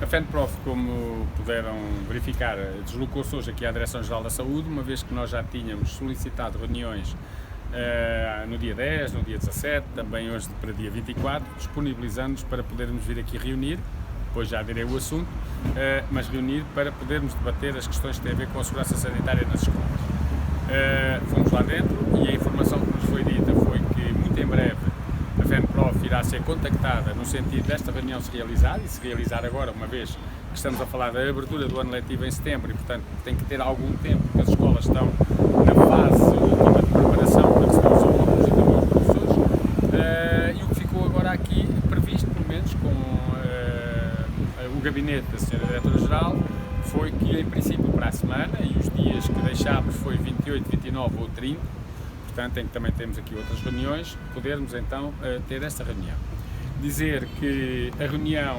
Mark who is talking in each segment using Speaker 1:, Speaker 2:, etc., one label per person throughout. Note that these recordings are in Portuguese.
Speaker 1: A FENPROF, como puderam verificar, deslocou-se hoje aqui à Direção-Geral da Saúde, uma vez que nós já tínhamos solicitado reuniões no dia 10, no dia 17, também hoje para dia 24, disponibilizando-nos para podermos vir aqui reunir, depois já direi o assunto, mas reunir para podermos debater as questões que têm a ver com a segurança sanitária nas escolas. Fomos lá dentro e a informação que nos foi dita foi que muito em breve a FENPROF irá ser contactada no sentido desta reunião se realizar, e se realizar agora, uma vez que estamos a falar da abertura do ano letivo em setembro, e portanto tem que ter algum tempo, porque as escolas estão na fase última de preparação para receber os alunos e também os professores, e o que ficou agora aqui previsto, pelo menos com o gabinete da Sra. Diretora-Geral, foi que em princípio para a semana, e os dias que deixámos foi 28, 29 ou 30, portanto em que também temos aqui outras reuniões, podermos então ter esta reunião. Dizer que a reunião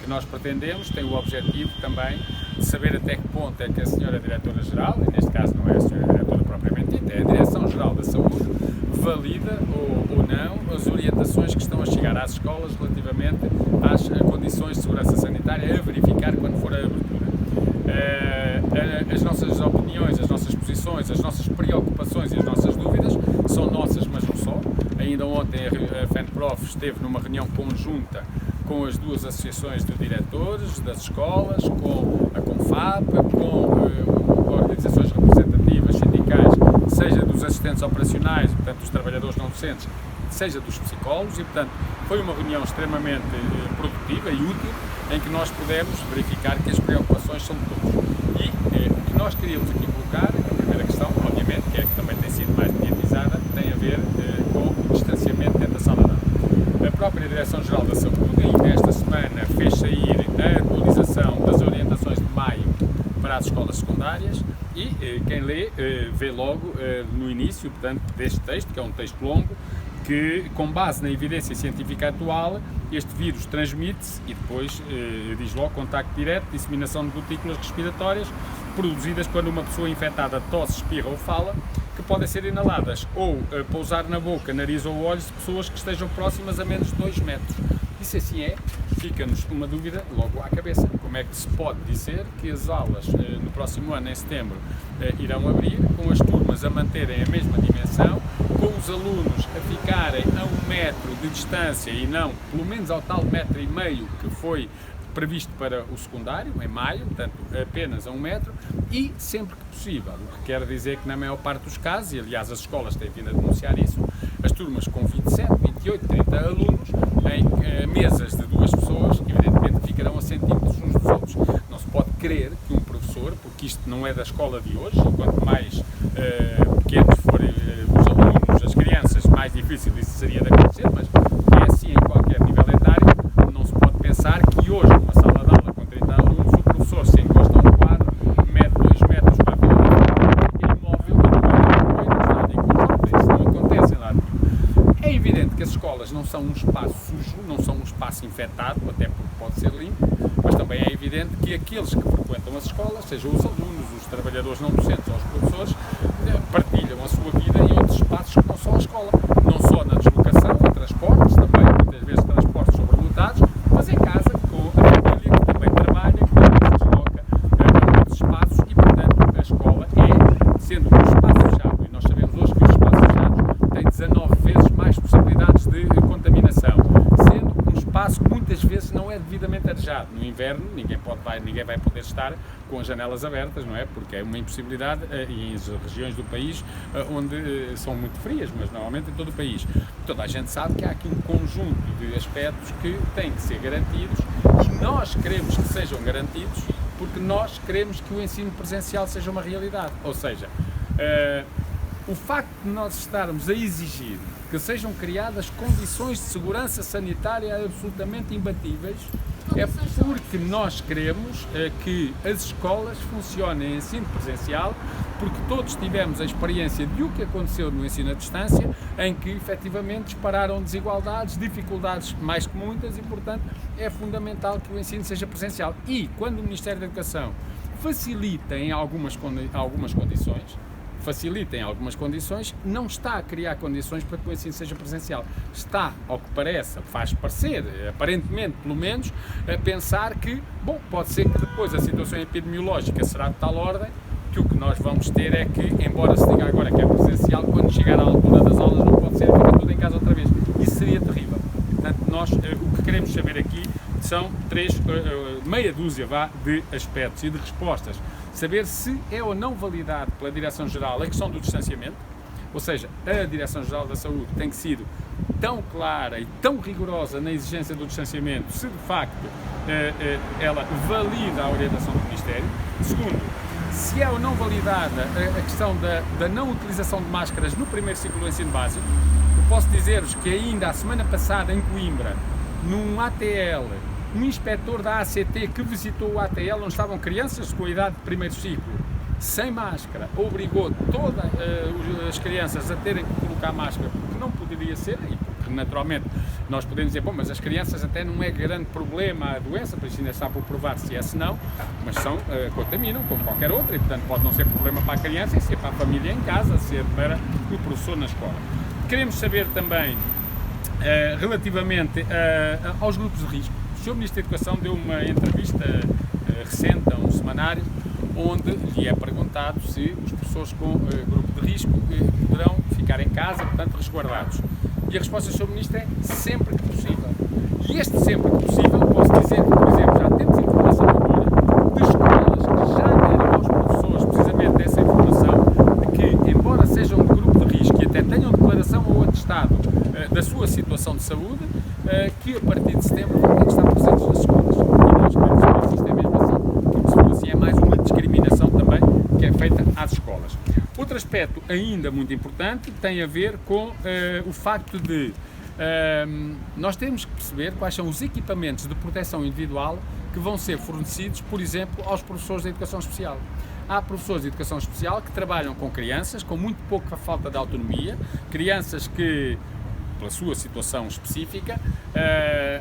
Speaker 1: que nós pretendemos tem o objetivo também de saber até que ponto é que a Sra. Diretora-Geral, e neste caso não é a Sra. Diretora propriamente dita, é a Direção-Geral da Saúde, valida ou não as orientações que estão a chegar às escolas relativamente às condições de segurança sanitária a verificar quando for a abertura. As nossas opiniões, as nossas posições, as nossas preocupações e as nossas dúvidas são nossas, mas não só. Ainda ontem a FENPROF esteve numa reunião conjunta com as duas associações de diretores das escolas, com a CONFAP, com organizações representativas sindicais, seja dos assistentes operacionais, portanto dos trabalhadores não docentes, seja dos psicólogos, e portanto foi uma reunião extremamente produtiva e útil, em que nós pudemos verificar que as preocupações são de todos. E o que nós queríamos aqui colocar, a primeira questão, obviamente, que é que também tem sido mais mediatizada, tem a ver com o distanciamento dentro da sala de aula. A própria Direção-Geral da Saúde, ainda esta semana, fez sair a atualização das orientações de maio para as escolas secundárias, e quem lê, vê logo no início, portanto, deste texto, que é um texto longo, que, com base na evidência científica atual, este vírus transmite-se e depois diz logo contacto direto, disseminação de gotículas respiratórias produzidas quando uma pessoa infectada tosse, espirra ou fala, que podem ser inaladas ou pousar na boca, nariz ou olhos de pessoas que estejam próximas a menos de 2 metros. E se assim é, fica-nos uma dúvida logo à cabeça. Como é que se pode dizer que as aulas no próximo ano, em setembro, irão abrir, com as turmas a manterem a mesma dimensão, com os alunos a ficarem a 1 metro de distância e não, pelo menos ao tal 1,5 metro que foi previsto para o secundário, em maio, portanto apenas a 1 metro, e sempre que possível, o que quer dizer que na maior parte dos casos, e aliás as escolas têm vindo a denunciar isso, as turmas com 27, 28, 30 alunos, em mesas de 2 pessoas, evidentemente ficarão a centímetros uns dos outros. Não se pode crer que um professor, porque isto não é da escola de hoje, quanto mais pequenos forem os alunos, as crianças, mais difícil isso seria de acontecer, mas é assim em qualquer nível etário. Não se pode pensar que hoje, numa sala de aula com 30 alunos, o professor se encosta a um quadro, mede 2 metros para ver o imóvel e não está nem conjunto. Isso não acontece em lado nenhum. É evidente que as escolas não são um espaço sujo, não são um espaço infectado, até porque pode ser limpo, mas também é evidente que aqueles que frequentam as escolas, sejam os alunos, os trabalhadores não docentes ou os professores, partilham a sua vida em outros espaços que não são a escola. Não só na deslocação, em transportes, também muitas vezes transportes sobrelotados, mas em casa, com a família que também trabalha, que também se desloca a outros espaços, e portanto a escola sendo um espaço fechado, e nós sabemos hoje que os espaços fechados têm 19 vezes mais possibilidades de contaminação, sendo um espaço que muitas vezes não é devidamente arejado. No inverno ninguém vai poder estar com as janelas abertas, não é? Porque é uma impossibilidade em regiões do país onde são muito frias, mas normalmente em todo o país. Toda a gente sabe que há aqui um conjunto de aspectos que têm que ser garantidos, e nós queremos que sejam garantidos porque nós queremos que o ensino presencial seja uma realidade. Ou seja, o facto de nós estarmos a exigir que sejam criadas condições de segurança sanitária absolutamente imbatíveis é porque nós queremos que as escolas funcionem em ensino presencial, porque todos tivemos a experiência de o que aconteceu no ensino à distância, em que efetivamente dispararam desigualdades, dificuldades mais que muitas, e portanto é fundamental que o ensino seja presencial. E quando o Ministério da Educação facilita em algumas condições, facilita em algumas condições, não está a criar condições para que o ensino seja presencial. Está, ao que parece, faz parecer, aparentemente pelo menos, a pensar que, bom, pode ser que depois a situação epidemiológica será de tal ordem que o que nós vamos ter é que, embora se diga agora que é presencial, quando chegar à altura das aulas não pode ser, fica tudo em casa outra vez. Isso seria terrível. Portanto, nós o que queremos saber aqui são meia dúzia de aspectos e de respostas. Saber se é ou não validado pela Direção-Geral a questão do distanciamento, ou seja, a Direção-Geral da Saúde tem sido tão clara e tão rigorosa na exigência do distanciamento, se de facto ela valida a orientação do Ministério. Segundo, se é ou não validada a questão da não utilização de máscaras no primeiro ciclo do ensino básico. Eu posso dizer-vos que ainda a semana passada em Coimbra, num ATL, um inspetor da ACT que visitou o ATL, onde estavam crianças com a idade de primeiro ciclo, sem máscara, obrigou todas as crianças a terem que colocar máscara, porque não poderia ser, e porque naturalmente nós podemos dizer, bom, mas as crianças até não é grande problema a doença, por isso ainda está por provar se é se não, mas contaminam como qualquer outra, e portanto pode não ser problema para a criança, e ser para a família em casa, ser para o professor na escola. Queremos saber também, relativamente aos grupos de risco. O Sr. Ministro da Educação deu uma entrevista recente a um semanário, onde lhe é perguntado se os professores com grupo de risco poderão ficar em casa, portanto, resguardados. E a resposta do Sr. Ministro é sempre que possível. E este sempre que possível, posso dizer que, por exemplo, já temos informação agora de escolas que já deram aos professores precisamente essa informação de que, embora sejam de grupo de risco e até tenham declaração ou atestado da sua situação de saúde, que a partir de setembro vão ter que estar presentes nas escolas. E nós queremos saber se isto é mesmo assim, porque se for assim é mais uma discriminação também que é feita às escolas. Outro aspecto ainda muito importante tem a ver com o facto de nós temos que perceber quais são os equipamentos de proteção individual que vão ser fornecidos, por exemplo, aos professores de educação especial. Há professores de educação especial que trabalham com crianças com muito pouca falta de autonomia, crianças que, pela sua situação específica,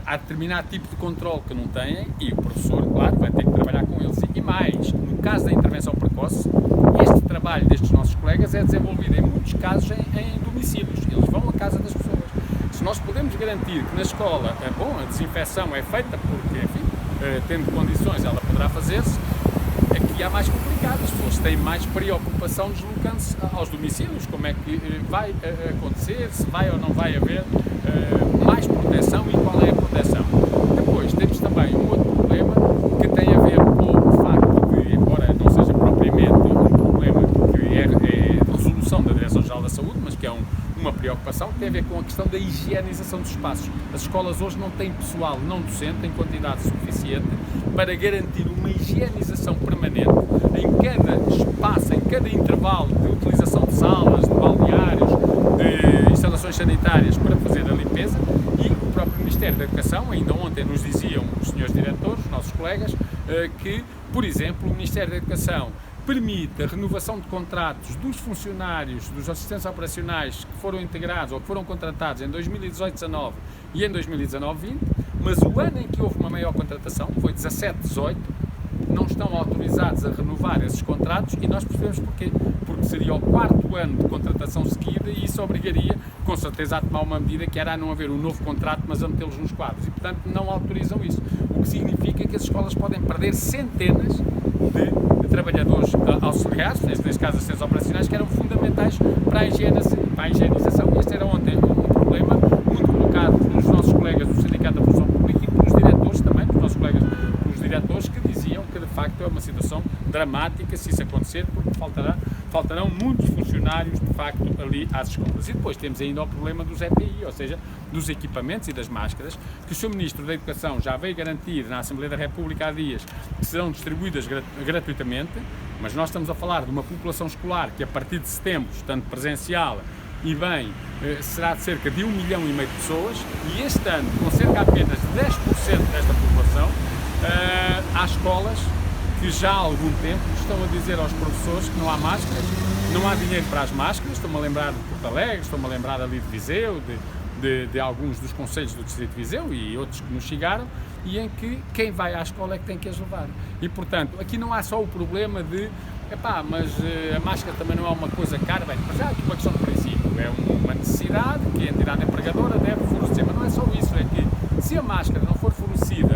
Speaker 1: há determinado tipo de controle que não têm e o professor, claro, vai ter que trabalhar com eles. E mais, no caso da intervenção precoce, este trabalho destes nossos colegas é desenvolvido em muitos casos em domicílios. Eles vão à casa das pessoas. Se nós podemos garantir que na escola, a desinfecção é feita porque, enfim, tendo condições ela poderá fazer-se, aqui há mais complicado. As pessoas têm mais preocupação deslocando-se aos domicílios. Como é que vai acontecer, se vai ou não vai haver mais proteção e qual é a proteção. Depois temos também um outro problema que tem a ver com o facto de, embora não seja propriamente um problema que é de resolução da Direção-Geral da Saúde, mas que é uma preocupação, que tem a ver com a questão da higienização dos espaços. As escolas hoje não têm pessoal não docente em quantidade suficiente para garantir uma higienização permanente em cada espaço, em cada intervalo de utilização de salas, de balneários, de instalações sanitárias para fazer a limpeza. E o próprio Ministério da Educação, ainda ontem nos diziam os senhores diretores, os nossos colegas, que, por exemplo, o Ministério da Educação permite a renovação de contratos dos funcionários, dos assistentes operacionais que foram integrados ou que foram contratados em 2018-19 e em 2019-20, mas o ano em que houve uma maior contratação, foi 17-18, não estão autorizados a renovar esses contratos e nós percebemos porquê. Porque seria o 4º ano de contratação seguida e isso obrigaria, com certeza, a tomar uma medida que era a não haver um novo contrato, mas a metê-los nos quadros. E, portanto, não autorizam isso. O que significa que as escolas podem perder centenas de trabalhadores auxiliares, neste caso assistentes operacionais, que eram fundamentais para a higienização. Este era ontem um problema muito colocado pelos nossos colegas do Sindicato da Função Pública e pelos diretores também, pelos nossos colegas, pelos diretores, que diziam que de facto é uma situação dramática se isso acontecer, porque faltarão muitos funcionários de facto ali às escolas. E depois temos ainda o problema dos EPI, ou seja, dos equipamentos e das máscaras, que o Sr. Ministro da Educação já veio garantir na Assembleia da República há dias que serão distribuídas gratuitamente, mas nós estamos a falar de uma população escolar que a partir de setembro, estando presencial e bem, será de cerca de 1,5 milhão de pessoas, e este ano, com cerca apenas de 10% desta população, há escolas que já há algum tempo estão a dizer aos professores que não há máscaras, não há dinheiro para as máscaras. Estou-me a lembrar de Porto Alegre, estou-me a lembrar ali de Viseu, de alguns dos concelhos do Distrito de Viseu e outros que nos chegaram, e em que quem vai à escola é que tem que as levar. E, portanto, aqui não há só o problema de epá, mas a máscara também não é uma coisa cara. Bem, mas já há aqui uma questão de princípio, é uma necessidade que a entidade empregadora deve fornecer, mas não é só isso, é que se a máscara não for fornecida,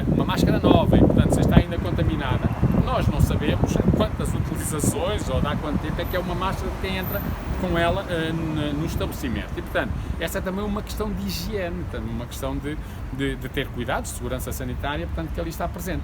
Speaker 1: uma máscara nova e, portanto, se está ainda contaminada, nós não sabemos quantas utilizações ou há quanto tempo é que é uma máscara de quem entra com ela no estabelecimento. E, portanto, essa é também uma questão de higiene, portanto, uma questão de ter cuidado, de segurança sanitária, portanto, que ali está presente.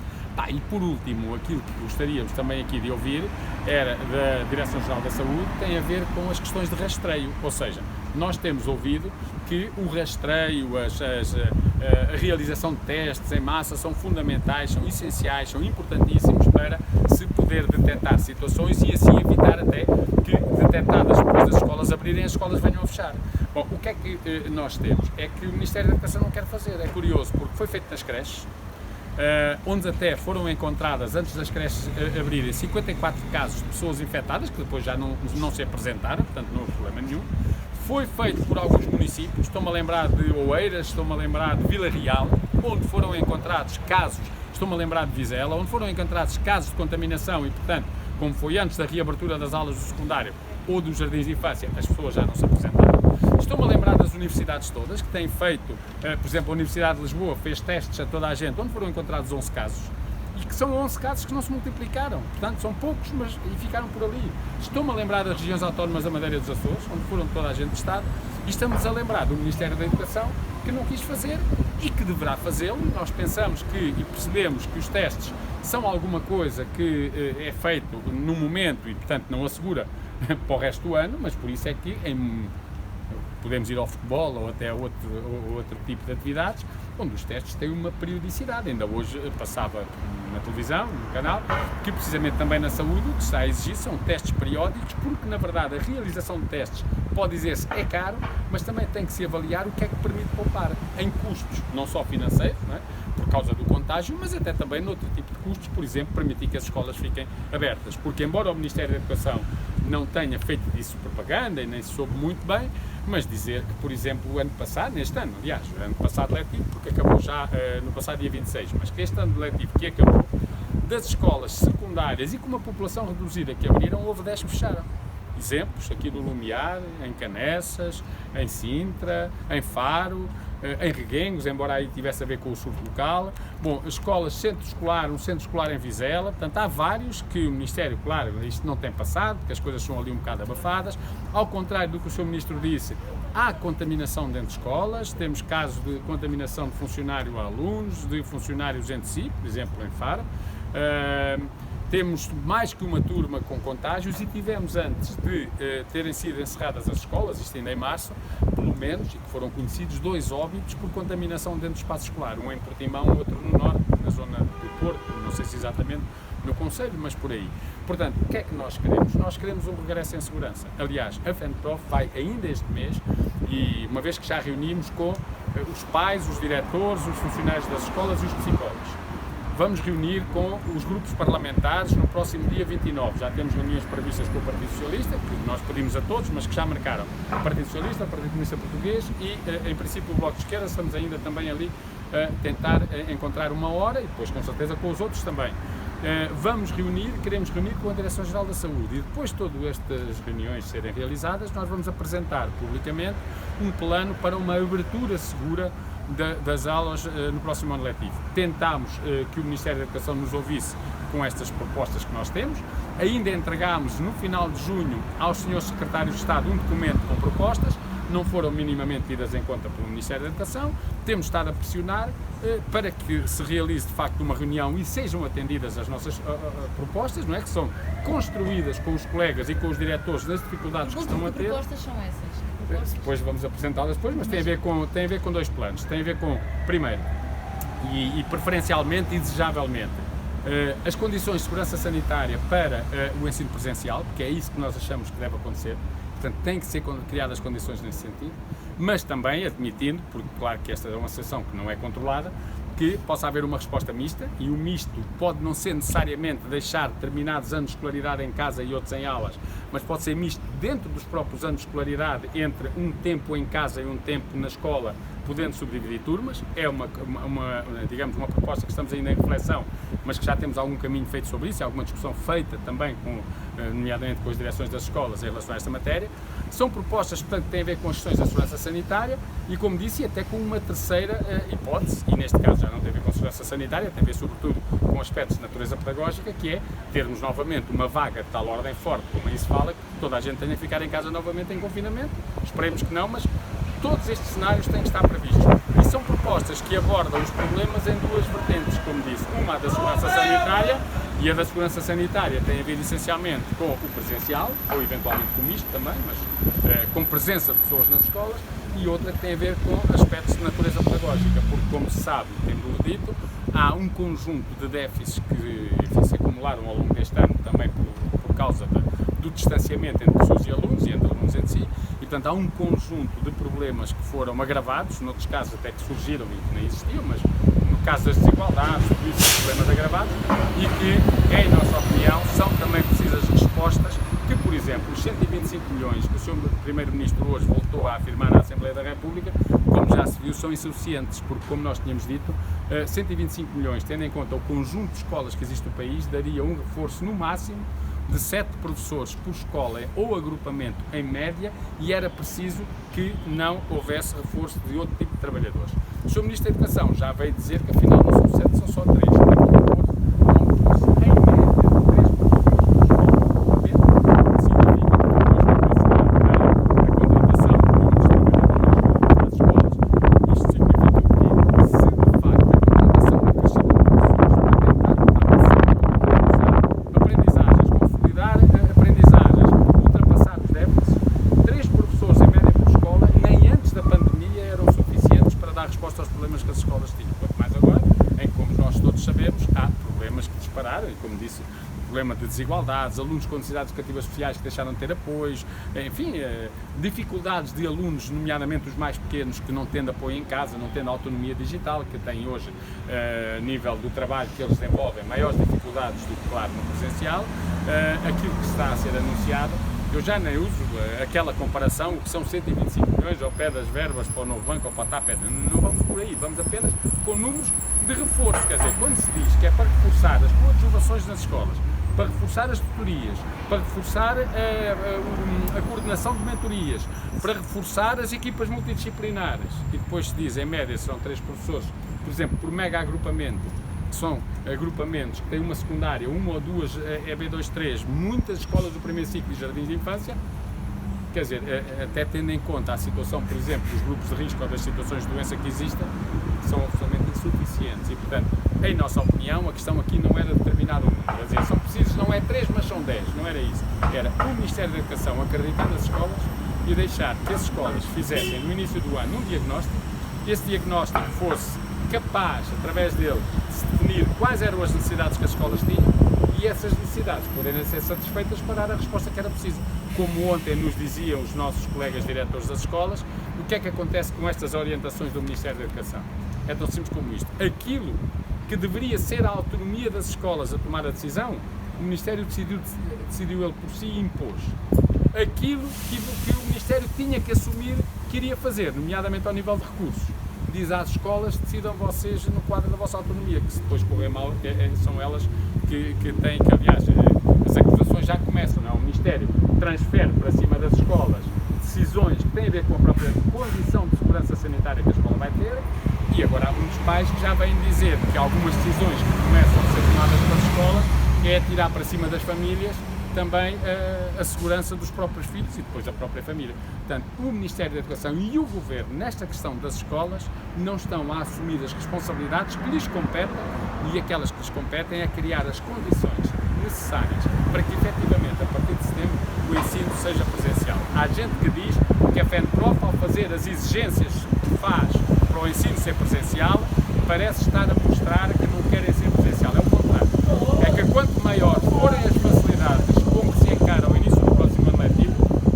Speaker 1: E por último, aquilo que gostaríamos também aqui de ouvir era da Direção-Geral da Saúde, tem a ver com as questões de rastreio, ou seja, nós temos ouvido que o rastreio, a realização de testes em massa são fundamentais, são essenciais, são importantíssimos para se poder detectar situações e assim evitar até que, detectadas depois das escolas abrirem, as escolas venham a fechar. Bom, o que é que nós temos? É que o Ministério da Educação não quer fazer, é curioso, porque foi feito nas creches, onde até foram encontradas, antes das creches abrirem, 54 casos de pessoas infectadas, que depois já não se apresentaram, portanto não houve problema nenhum. Foi feito por alguns municípios, estou-me a lembrar de Oeiras, estou-me a lembrar de Vila Real, onde foram encontrados casos, estou-me a lembrar de Vizela, onde foram encontrados casos de contaminação e, portanto, como foi antes da reabertura das aulas do secundário ou dos jardins de infância, as pessoas já não se apresentaram. Estou-me a lembrar das universidades todas, que têm feito, por exemplo, a Universidade de Lisboa fez testes a toda a gente, onde foram encontrados 11 casos, e que são 11 casos que não se multiplicaram, portanto são poucos, mas e ficaram por ali. Estou-me a lembrar das regiões autónomas da Madeira e dos Açores, onde foram toda a gente testado, e estamos a lembrar do Ministério da Educação, que não quis fazer e que deverá fazê-lo. Nós pensamos que e percebemos que os testes são alguma coisa que é feito no momento e, portanto, não assegura para o resto do ano, mas por isso é que podemos ir ao futebol ou até outro tipo de atividades, onde os testes têm uma periodicidade. Ainda hoje passava na televisão, no canal, que precisamente também na saúde o que está a exigir são testes periódicos, porque na verdade a realização de testes pode dizer-se é caro, mas também tem que se avaliar o que é que permite poupar em custos, não só financeiros, não é? Por causa do contágio, mas até também noutro tipo de custos, por exemplo, permitir que as escolas fiquem abertas, porque embora o Ministério da Educação não tenha feito disso propaganda e nem se soube muito bem, mas dizer que, por exemplo, o ano passado, neste ano, aliás, o ano passado letivo, porque acabou já no passado dia 26, mas que este ano letivo que acabou, das escolas secundárias e com uma população reduzida que abriram, houve 10 que fecharam. Exemplos aqui no Lumiar, em Canessas, em Sintra, em Faro, em Reguengos, embora aí tivesse a ver com o surto local. Bom, escolas, centro escolar, um centro escolar em Vizela, portanto há vários que o Ministério, claro, isto não tem passado, porque as coisas são ali um bocado abafadas, ao contrário do que o Sr. Ministro disse, há contaminação dentro de escolas, temos casos de contaminação de funcionário a alunos, de funcionários entre si, por exemplo em Faro, temos mais que uma turma com contágios e tivemos antes de terem sido encerradas as escolas, isto ainda em março, pelo menos, e que foram conhecidos 2 óbitos por contaminação dentro do espaço escolar, um em Portimão, outro no norte, na zona do Porto, não sei se exatamente no concelho, mas por aí. Portanto, o que é que nós queremos? Nós queremos um regresso em segurança. Aliás, a FENPROF vai ainda este mês, e uma vez que já reunimos com os pais, os diretores, os funcionários das escolas e os psicólogos, vamos reunir com os grupos parlamentares no próximo dia 29. Já temos reuniões previstas com o Partido Socialista, que nós pedimos a todos, mas que já marcaram. O Partido Socialista, o Partido Comunista Português e, em princípio, o Bloco de Esquerda. Estamos ainda também ali a tentar encontrar uma hora e depois, com certeza, com os outros também. Queremos reunir com a Direção-Geral da Saúde e depois de todas estas reuniões serem realizadas, nós vamos apresentar publicamente um plano para uma abertura segura das aulas no próximo ano letivo. Tentámos que o Ministério da Educação nos ouvisse com estas propostas que nós temos. Ainda entregámos no final de junho aos senhores secretários de Estado um documento com propostas, não foram minimamente tidas em conta pelo Ministério da Educação. Temos estado a pressionar para que se realize de facto uma reunião e sejam atendidas as nossas propostas, não é? Que são construídas com os colegas e com os diretores das dificuldades que estão a ter.
Speaker 2: Que propostas são essas?
Speaker 1: Depois vamos apresentá-las depois, mas tem a ver com 2 planos. Tem a ver com, primeiro, e preferencialmente e desejavelmente, as condições de segurança sanitária para o ensino presencial, porque é isso que nós achamos que deve acontecer. Portanto, têm que ser criadas condições nesse sentido, mas também admitindo, porque claro que esta é uma situação que não é controlada, que possa haver uma resposta mista, e o misto pode não ser necessariamente deixar determinados anos de escolaridade em casa e outros em aulas, mas pode ser misto dentro dos próprios anos de escolaridade, entre um tempo em casa e um tempo na escola, podendo subdividir turmas, é digamos, uma proposta que estamos ainda em reflexão, mas que já temos algum caminho feito sobre isso, alguma discussão feita também, nomeadamente com as direções das escolas em relação a esta matéria. São propostas, portanto, que têm a ver com as questões da segurança sanitária e, como disse, até com uma terceira hipótese, e neste caso já não tem a ver com segurança sanitária, tem a ver sobretudo com aspectos de natureza pedagógica, que é termos novamente uma vaga de tal ordem forte, como aí se fala, que toda a gente tenha que ficar em casa novamente em confinamento. Esperemos que não, mas todos estes cenários têm que estar previstos. E são propostas que abordam os problemas em duas vertentes, como disse, uma a da segurança sanitária, e a da segurança sanitária tem a ver essencialmente com o presencial, ou eventualmente com isto também, mas com presença de pessoas nas escolas, e outra que tem a ver com aspectos de natureza pedagógica, porque, como se sabe, temos dito, há um conjunto de déficits que, enfim, se acumularam ao longo deste ano também por causa do distanciamento entre pessoas e alunos, e entre alunos em si, e portanto há um conjunto de problemas que foram agravados, noutros casos até que surgiram e que nem existiam, mas no caso das desigualdades, tudo isso são problemas agravados, e que, em nossa opinião, são também precisas respostas que, por exemplo, os 125 milhões que o Sr. Primeiro-Ministro hoje voltou a afirmar na Assembleia da República, como já se viu, são insuficientes, porque, como nós tínhamos dito, 125 milhões, tendo em conta o conjunto de escolas que existe no país, daria um reforço no máximo de 7 professores por escola ou agrupamento em média, e era preciso que não houvesse reforço de outro tipo de trabalhadores. O Sr. Ministro da Educação já veio dizer que afinal não são 7, são só 3. Problema de desigualdades, alunos com necessidades educativas especiais que deixaram de ter apoios, enfim, dificuldades de alunos, nomeadamente os mais pequenos, que não tendo apoio em casa, não tendo autonomia digital, que têm hoje, a nível do trabalho que eles desenvolvem, maiores dificuldades do que, claro, no presencial. Aquilo que está a ser anunciado, eu já nem uso aquela comparação, o que são 125 milhões ao pé das verbas para o novo banco ou para a TAP, não vamos por aí, vamos apenas com números de reforço, quer dizer, quando se diz que é para reforçar as coadjuvações nas escolas, para reforçar as tutorias, para reforçar a coordenação de mentorias, para reforçar as equipas multidisciplinares, e depois se diz, em média, são 3 professores, por exemplo, por mega agrupamento, que são agrupamentos que têm uma secundária, uma ou duas EB2-3, muitas escolas do primeiro ciclo e jardins de infância, quer dizer, até tendo em conta a situação, por exemplo, dos grupos de risco ou das situações de doença que existem, são absolutamente insuficientes e, portanto, em nossa opinião, a questão aqui não era determinar o número, quer dizer, são precisos, não é 3, mas são 10, não era isso, era o Ministério da Educação acreditar nas escolas e deixar que as escolas fizessem, no início do ano, um diagnóstico, e esse diagnóstico fosse capaz, através dele, de se definir quais eram as necessidades que as escolas tinham e essas necessidades poderem ser satisfeitas para dar a resposta que era preciso. Como ontem nos diziam os nossos colegas diretores das escolas, o que é que acontece com estas orientações do Ministério da Educação? É tão simples como isto. Aquilo que deveria ser a autonomia das escolas a tomar a decisão, o Ministério decidiu ele por si e impôs. Aquilo que o Ministério tinha que assumir que iria fazer, nomeadamente ao nível de recursos. Diz às escolas, decidam vocês no quadro da vossa autonomia, que se depois correr mal, são elas que têm que, aliás, as acusações já começam, não é? O Ministério transfere para cima das escolas decisões que têm a ver com a própria condição de segurança sanitária que a escola vai ter, e agora há muitos pais que já vêm dizer que algumas decisões que começam a ser tomadas pelas escolas é tirar para cima das famílias também a segurança dos próprios filhos e depois da própria família. Portanto, o Ministério da Educação e o Governo, nesta questão das escolas, não estão a assumir as responsabilidades que lhes competem, e aquelas que lhes competem é criar as condições necessárias para que, efetivamente, a partir de setembro, o ensino seja presencial. Há gente que diz que a FENPROF, ao fazer as exigências que faz para o ensino ser presencial, parece estar a mostrar que não querem ser presencial. É o contrário. É que quanto maior forem as facilidades com que se encara o início do próximo ano letivo,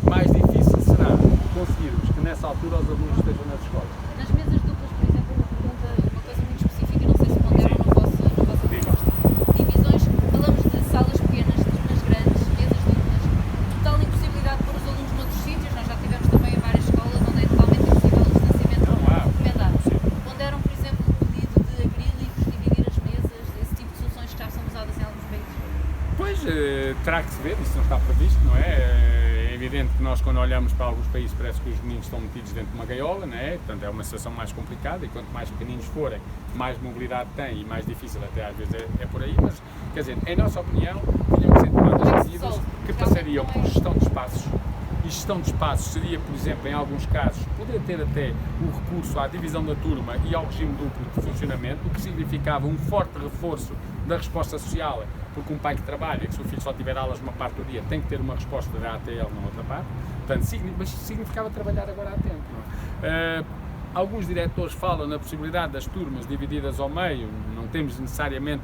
Speaker 1: mais difícil será conseguirmos que nessa altura os alunos estejam nas escolas.
Speaker 2: Nas mesas duplas, por exemplo, uma coisa muito específica, não sei se ponderam na vossa proposta. Divisões, falamos de salas pequenas, turmas grandes, mesas duplas, total impossibilidade de pôr os alunos noutros sítios. Nós já tivemos também em várias escolas onde é totalmente impossível o distanciamento recomendado.
Speaker 1: Pois, terá que se ver, isso não está previsto, não é? É evidente que nós, quando olhamos para alguns países, parece que os meninos estão metidos dentro de uma gaiola, não é? Portanto, é uma situação mais complicada e quanto mais pequeninos forem, mais mobilidade têm e mais difícil até às vezes é por aí, mas, quer dizer, em nossa opinião, tinham que ser tomadas medidas que passariam por gestão de espaços. E gestão de espaços seria, por exemplo, em alguns casos, poder ter até o recurso à divisão da turma e ao regime duplo de funcionamento, o que significava um forte reforço da resposta social, porque um pai que trabalha, que se o filho só tiver aulas numa parte do dia, tem que ter uma resposta da ATL na outra parte, portanto, mas significava trabalhar agora a tempo. Não é? Alguns diretores falam na possibilidade das turmas divididas ao meio, não temos necessariamente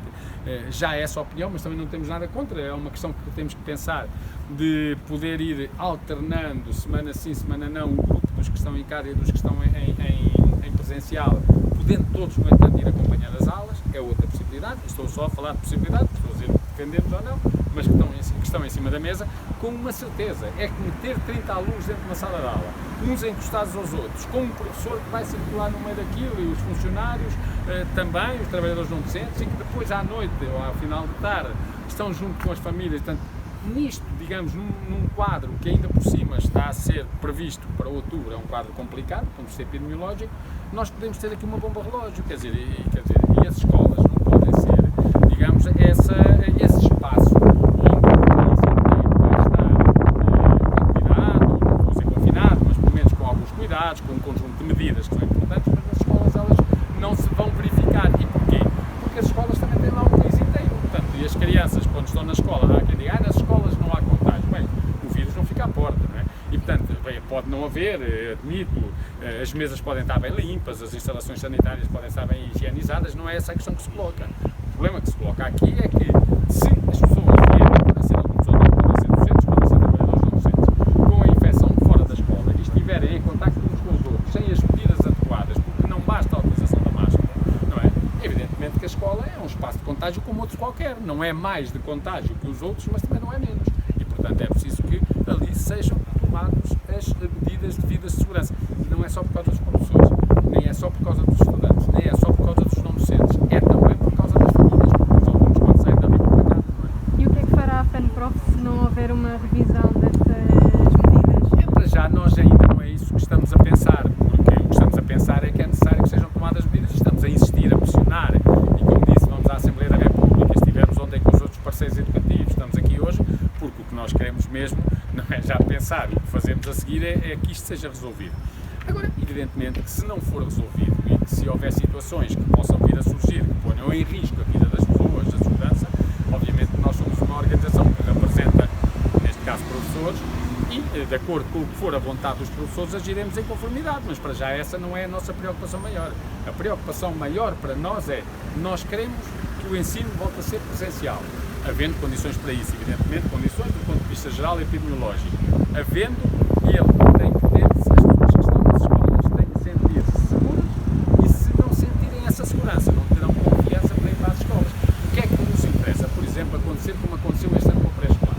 Speaker 1: já essa opinião, mas também não temos nada contra, é uma questão que temos que pensar, de poder ir alternando, semana sim, semana não, o grupo dos que estão em casa e dos que estão em presencial, podendo todos, no entanto, ir acompanhar as aulas, é outra possibilidade. Estou só a falar de possibilidade, estou a dizer defendemos ou não, mas que estão em cima da mesa, com uma certeza, é que meter 30 alunos dentro de uma sala de aula, uns encostados aos outros, com um professor que vai circular no meio daquilo e os funcionários também, os trabalhadores não docentes, e que depois à noite ou ao final de tarde estão junto com as famílias, portanto, nisto, digamos, num quadro que ainda por cima está a ser previsto para outubro, é um quadro complicado, do ponto de vista epidemiológico, nós podemos ter aqui uma bomba relógio, quer dizer, e as escolas não podem ser, digamos, esse espaço onde o país inteiro vai estar confinado, não vou dizer confinado, mas pelo menos com alguns cuidados, com um conjunto de medidas que são importantes, mas nas escolas elas não se vão verificar. E porquê? Porque as escolas também têm lá o país inteiro, portanto, e as crianças, quando estão na escola, há quem diga, nas escolas não há contágio. Bem, o vírus não fica à porta, não é? E, portanto, bem, pode não haver, admito, as mesas podem estar bem limpas, as instalações sanitárias podem estar bem higienizadas, não é essa a questão que se coloca. O problema que se coloca aqui é que, se as pessoas vierem, podem ser alunos ou não, podem ser docentes, podem ser trabalhadores não docentes, com a infecção fora da escola e estiverem em contacto uns com os outros, sem as medidas adequadas, porque não basta a utilização da máscara, não é? Evidentemente que a escola é um espaço de contágio como outro qualquer, não é mais de contágio que os outros, mas também não é menos. E, portanto, é preciso que ali sejam tomadas as medidas devidas de segurança. Não é só por causa dos professores, nem é só por causa dos estudantes, nem é só por causa dos não docentes, é também por causa das famílias, porque os alunos quando saem dali vão para casa, não é?
Speaker 3: E o que é que fará a FENPROF se não houver uma revisão destas medidas?
Speaker 1: Para já nós ainda não é isso que estamos a pensar, porque o que estamos a pensar é que é necessário que sejam tomadas medidas, estamos a insistir, a pressionar, e como disse, vamos à Assembleia da República, estivemos ontem com os outros parceiros educativos, estamos aqui hoje, porque o que nós queremos mesmo não é já pensar, o que fazemos a seguir é que isto seja resolvido. Agora, evidentemente que se não for resolvido e que se houver situações que possam vir a surgir, que ponham em risco a vida das pessoas, a segurança, obviamente que nós somos uma organização que representa, neste caso, professores, e, de acordo com o que for a vontade dos professores, agiremos em conformidade, mas para já essa não é a nossa preocupação maior. A preocupação maior para nós é, nós queremos que o ensino volte a ser presencial, havendo condições para isso, evidentemente, condições do ponto de vista geral e epidemiológico, havendo ele tem que ter, as pessoas que estão nas escolas têm que sentir-se seguras e se não sentirem essa segurança, não terão confiança para ir para as escolas. O que é que nos interessa, por exemplo, acontecer como aconteceu este ano com o pré-escolar,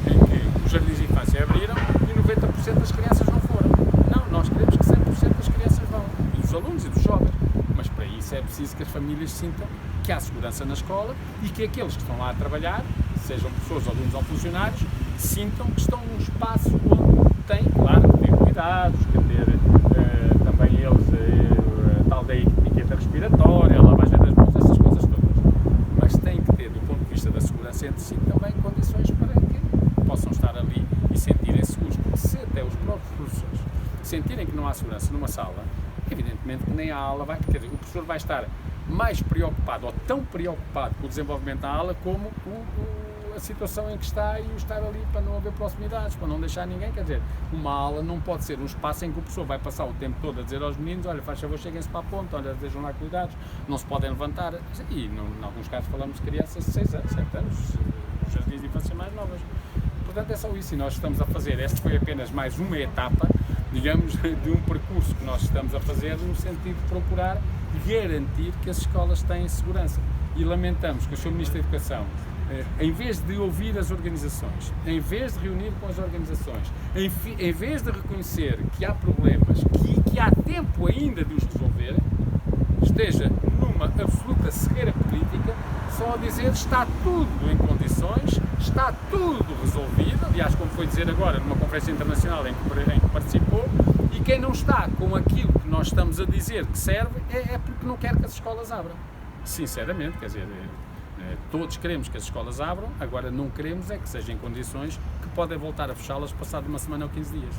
Speaker 1: em que os jardins de infância abriram e 90% das crianças não foram. Não, nós queremos que 100% das crianças vão, e dos alunos e dos jovens, mas para isso é preciso que as famílias sintam que há segurança na escola e que aqueles que estão lá a trabalhar, sejam pessoas, alunos ou funcionários, sintam que estão num espaço onde têm, claro, que ter cuidados, que ter também eles tal da etiqueta respiratória, a lavagem das mãos, essas coisas todas. Mas têm que ter, do ponto de vista da segurança entre si, também condições para que possam estar ali e sentirem seguros. Porque se até os próprios professores sentirem que não há segurança numa sala, evidentemente que nem a aula vai, quer dizer, o professor vai estar mais preocupado ou tão preocupado com o desenvolvimento da aula como a situação em que está e o estar ali para não haver proximidades, para não deixar ninguém, quer dizer, uma aula não pode ser um espaço em que o professor vai passar o tempo todo a dizer aos meninos, olha, faz favor, cheguem-se para a ponta, olha, estejam lá cuidados, não se podem levantar, e em alguns casos falamos de crianças de 6 anos, 7 anos, os jardins de infância mais novas. Portanto, é só isso, e nós estamos a fazer, esta foi apenas mais uma etapa, digamos, de um percurso que nós estamos a fazer no sentido de procurar garantir que as escolas têm segurança. E lamentamos que o Sr. Ministro da Educação, em vez de ouvir as organizações, em vez de reunir com as organizações, em vez de reconhecer que há problemas, que há tempo ainda de os resolver, esteja no uma absoluta cegueira política, só a dizer está tudo em condições, está tudo resolvido, aliás, como foi dizer agora numa conferência internacional em que participou, e quem não está com aquilo que nós estamos a dizer que serve é porque não quer que as escolas abram. Sinceramente, quer dizer, todos queremos que as escolas abram, agora não queremos é que sejam em condições que podem voltar a fechá-las passado uma semana ou 15 dias.